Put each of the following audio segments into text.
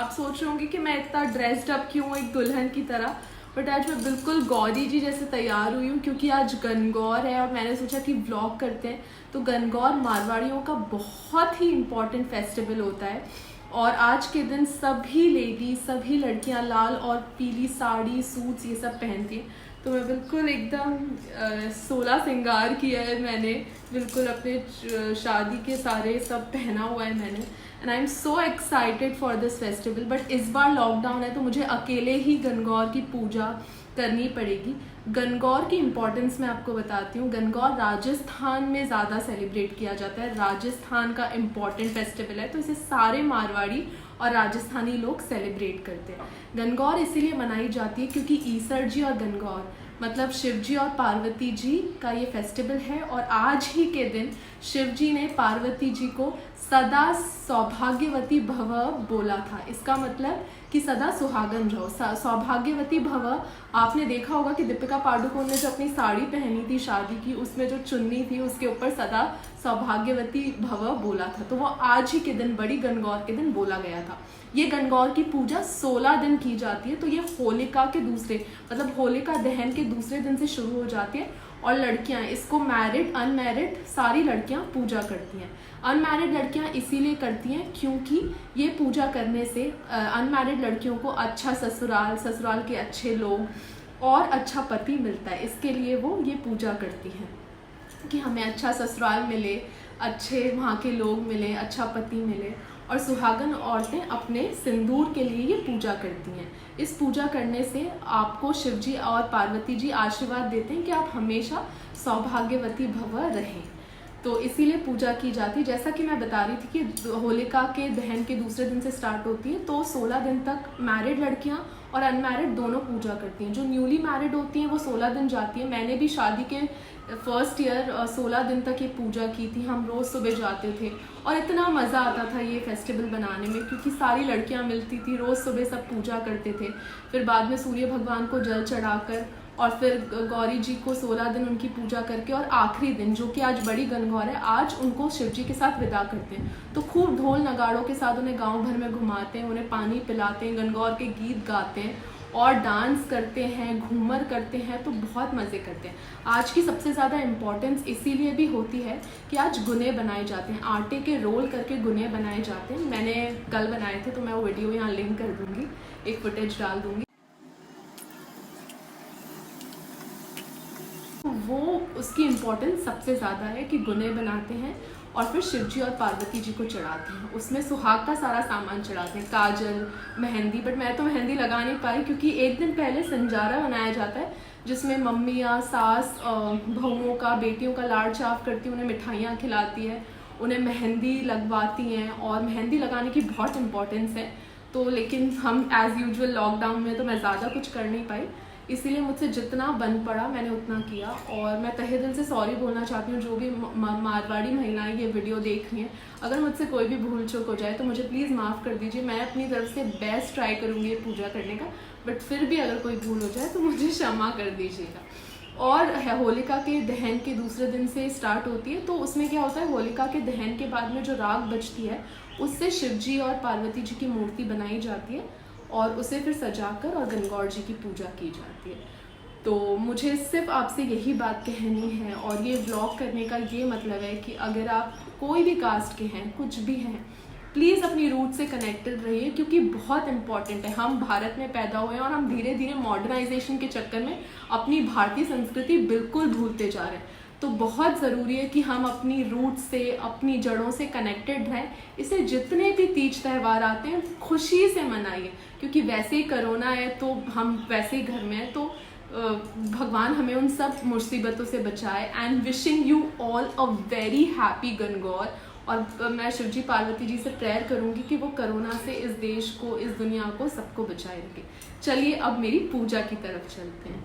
आप सोच रहे होंगे कि मैं इतना ड्रेस्ड अप क्यों एक दुल्हन की तरह, बट आज मैं बिल्कुल गौरी जी जैसे तैयार हुई हूँ क्योंकि आज गणगौर है और मैंने सोचा कि व्लॉग करते हैं। तो गणगौर मारवाड़ियों का बहुत ही इम्पॉर्टेंट फेस्टिवल होता है और आज के दिन सभी लेडी, सभी लड़कियां लाल और पीली साड़ी, सूट्स ये सब पहनती हैं। तो मैं बिल्कुल एकदम 16 श्रृंगार किया है मैंने, बिल्कुल अपने शादी के सारे सब पहना हुआ है मैंने, and I am so excited for this festival. But इस बार लॉकडाउन है तो मुझे अकेले ही गणगौर की पूजा करनी पड़ेगी। गणगौर की इम्पोर्टेंस मैं आपको बताती हूँ। गणगौर राजस्थान में ज़्यादा सेलिब्रेट किया जाता है, राजस्थान का इम्पॉर्टेंट फेस्टिवल है, तो इसे सारे मारवाड़ी और राजस्थानी लोग सेलिब्रेट करते हैं। गणगौर इसीलिए मनाई जाती है क्योंकि ईसर जी और गणगौर मतलब शिव जी और पार्वती जी का ये फेस्टिवल है और आज ही के दिन शिव जी ने पार्वती जी को सदा सौभाग्यवती भव बोला था। इसका मतलब कि सदा सुहागन रहो, सौभाग्यवती भव। आपने देखा होगा कि दीपिका पादुकोण ने जो अपनी साड़ी पहनी थी शादी की, उसमें जो चुन्नी थी उसके ऊपर सदा सौभाग्यवती भव बोला था, तो वो आज ही के दिन, बड़ी गणगौर के दिन बोला गया था। ये गणगौर की पूजा 16 दिन की जाती है, तो ये होलिका के दूसरे मतलब होलिका दहन के दूसरे दिन से शुरू हो जाती है और लड़कियां इसको मैरिड अनमैरिड सारी लड़कियां पूजा करती हैं। अनमैरिड लड़कियां इसीलिए करती हैं क्योंकि ये पूजा करने से अनमैरिड लड़कियों को अच्छा ससुराल के अच्छे लोग और अच्छा पति मिलता है, इसके लिए वो ये पूजा करती हैं कि हमें अच्छा ससुराल मिले, अच्छे वहाँ के लोग मिले, अच्छा पति मिले। और सुहागन औरतें अपने सिंदूर के लिए ये पूजा करती हैं। इस पूजा करने से आपको शिव जी और पार्वती जी आशीर्वाद देते हैं कि आप हमेशा सौभाग्यवती भव रहें, तो इसीलिए पूजा की जाती है। जैसा कि मैं बता रही थी कि होलिका के दहन के दूसरे दिन से स्टार्ट होती है, तो 16 दिन तक मैरिड लड़कियां और अनमैरिड दोनों पूजा करती हैं। जो न्यूली मैरिड होती हैं वो 16 दिन जाती है। मैंने भी शादी के फर्स्ट ईयर 16 दिन तक ये पूजा की थी। हम रोज़ सुबह जाते थे और इतना मज़ा आता था ये फेस्टिवल बनाने में क्योंकि सारी लड़कियां मिलती थी, रोज़ सुबह सब पूजा करते थे। फिर बाद में सूर्य भगवान को जल चढ़ाकर और फिर गौरी जी को 16 दिन उनकी पूजा करके और आखिरी दिन जो कि आज बड़ी गणगौर है, आज उनको शिव जी के साथ विदा करते हैं। तो खूब ढोल नगाड़ों के साथ उन्हें गांव भर में घुमाते हैं, उन्हें पानी पिलाते हैं, गणगौर के गीत गाते हैं और डांस करते हैं, घूमर करते हैं, तो बहुत मज़े करते हैं। आज की सबसे ज़्यादा इम्पॉर्टेंस इसीलिए भी होती है कि आज गुने बनाए जाते हैं, आटे के रोल करके गुने बनाए जाते हैं। मैंने कल बनाए थे तो मैं वो वीडियो यहाँ लिंक कर दूँगी, एक फुटेज डाल दूँगी। वो उसकी इम्पोर्टेंस सबसे ज़्यादा है कि गुने बनाते हैं और फिर शिव जी और पार्वती जी को चढ़ाते हैं। उसमें सुहाग का सारा सामान चढ़ाते हैं, काजल, मेहंदी। बट मैं तो मेहंदी लगा नहीं पाई क्योंकि एक दिन पहले संजारा बनाया जाता है जिसमें मम्मियाँ, सास बहुओं का, बेटियों का लाड़ चाव करती हैं, उन्हें मिठाइयाँ खिलाती है, उन्हें मेहंदी लगवाती हैं और मेहंदी लगाने की बहुत इम्पोर्टेंस है। तो लेकिन हम एज़ यूजुअल लॉकडाउन में तो मैं ज़्यादा कुछ कर नहीं पाई, इसीलिए मुझसे जितना बन पड़ा मैंने उतना किया। और मैं तहे दिल से सॉरी बोलना चाहती हूँ जो भी मारवाड़ी महिलाएं ये वीडियो देख रही हैं। अगर मुझसे कोई भी भूल चूक हो जाए तो मुझे प्लीज़ माफ़ कर दीजिए। मैं अपनी तरफ से बेस्ट ट्राई करूँगी ये पूजा करने का, बट फिर भी अगर कोई भूल हो जाए तो मुझे क्षमा कर दीजिएगा। और होलिका के दहन के दूसरे दिन से स्टार्ट होती है, तो उसमें क्या होता है, होलिका के दहन के बाद में जो राख बचती है उससे शिव जी और पार्वती जी की मूर्ति बनाई जाती है और उसे फिर सजाकर और गणगौर जी की पूजा की जाती है। तो मुझे सिर्फ आपसे यही बात कहनी है और ये व्लॉग करने का ये मतलब है कि अगर आप कोई भी कास्ट के हैं, कुछ भी हैं, प्लीज़ अपनी रूट से कनेक्टेड रहिए क्योंकि बहुत इंपॉर्टेंट है। हम भारत में पैदा हुए हैं और हम धीरे धीरे मॉडर्नाइजेशन के चक्कर में अपनी भारतीय संस्कृति बिल्कुल भूलते जा रहे हैं। तो बहुत ज़रूरी है कि हम अपनी रूट से, अपनी जड़ों से कनेक्टेड रहें। इसे जितने भी तीज त्यौहार आते हैं खुशी से मनाइए क्योंकि वैसे ही कोरोना है तो हम वैसे ही घर में हैं, तो भगवान हमें उन सब मुसीबतों से बचाए। And wishing you all a very happy Gangaur. और मैं शिव जी पार्वती जी से प्रेयर करूंगी कि वो कोरोना से इस देश को, इस दुनिया को, सबको बचाए रखे। चलिए अब मेरी पूजा की तरफ चलते हैं।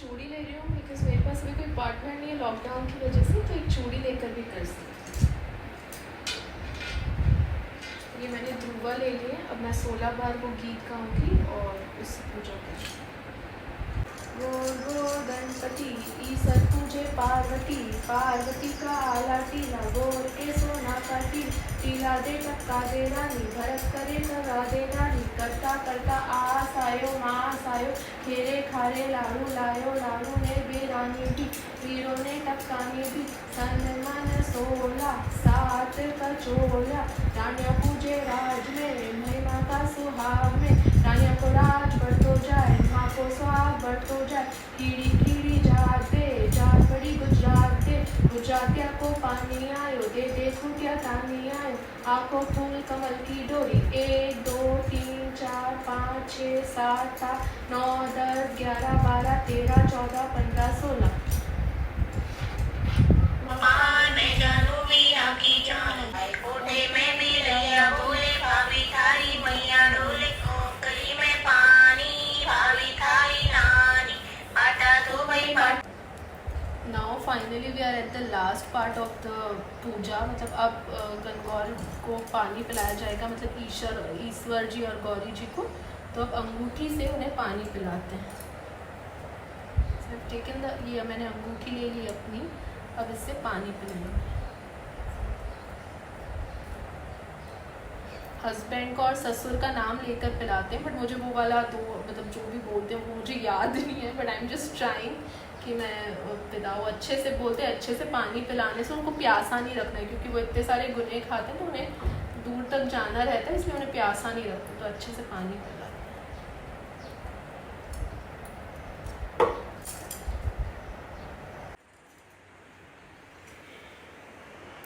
चूड़ी ले रही हूँ बिकॉज मेरे पास अभी कोई पार्टनर नहीं है लॉकडाउन की वजह से, तो एक चूड़ी लेकर भी कर सकती हूँ। ये मैंने ध्रुवा ले लिए। अब मैं 16 बार वो गीत गाऊंगी और उससे पूजा करूँगी। गो गणपति ईसर तुझे पार्वती, पार्वती का आला टीला, गोर के सोना का टीला दे टक्का दे रानी, भरत करे लगा दे रानी, करता करता आस आयो मास आयो, खेरे खारे लाड़ू लायो लाड़ू ने बेरानी भी, वीरों ने टक्का ने भी, सन मन 16 सात का चोला, रानिया पूजे राज में महिमा का सुहाग में, रानिया को राज बढ़तो जाए माँ को सुहाग बढ़तो जाए, कीड़ी कीड़ी जाते जात बड़ी गुजरात दे, गुजरातिया को पानी आयो दे देखो क्या तानी आयो, आंखों फूल कमल की डोरी, 1 2 3 4 5 6 7 8 9 10 11 12 13 14 15 16। मैं जानू मियाँ की जान, कोठे में भी रैया बोले, भाभी थारी मैया डोले, कली में पानी भाभी थारी नानी, आटा तो भाई बाट। Now finally we are at the last part of the puja. मतलब अब गणगौर को पानी पिलाया जाएगा, मतलब ईश्वर जी और गौरी जी को। तो अब अंगूठी से उन्हें पानी पिलाते हैं। टेकन द ये मैंने अंगूठी ले ली अपनी, अब इससे पानी पिलाएंगे। हस्बैंड को और ससुर का नाम लेकर पिलाते हैं, बट मुझे वो वाला तो मतलब जो भी बोलते हैं वो मुझे याद नहीं है, but I am just trying कि मैं पिलाऊँ। अच्छे से बोलते हैं, अच्छे से पानी पिलाने से उनको प्यासा नहीं रखना है, क्योंकि वो इतने सारे गुने खाते हैं तो उन्हें दूर तक जाना रहता है, इसलिए उन्हें प्यासा नहीं रखते, तो अच्छे से पानी पिलाते हैं।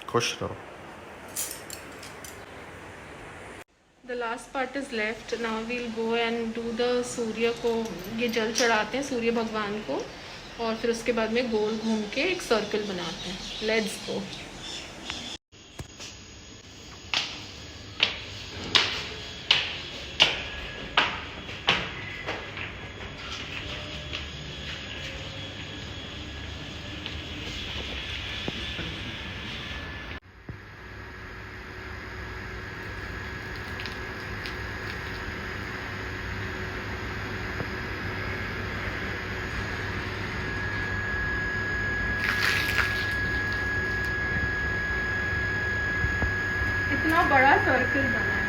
खुश रहो। The last part is left. Now we'll go and do the Surya को, ये जल चढ़ाते हैं सूर्य भगवान को, और फिर उसके बाद में गोल घूम के एक सर्कल बनाते हैं। Let's go. इतना बड़ा सर्कल बना है।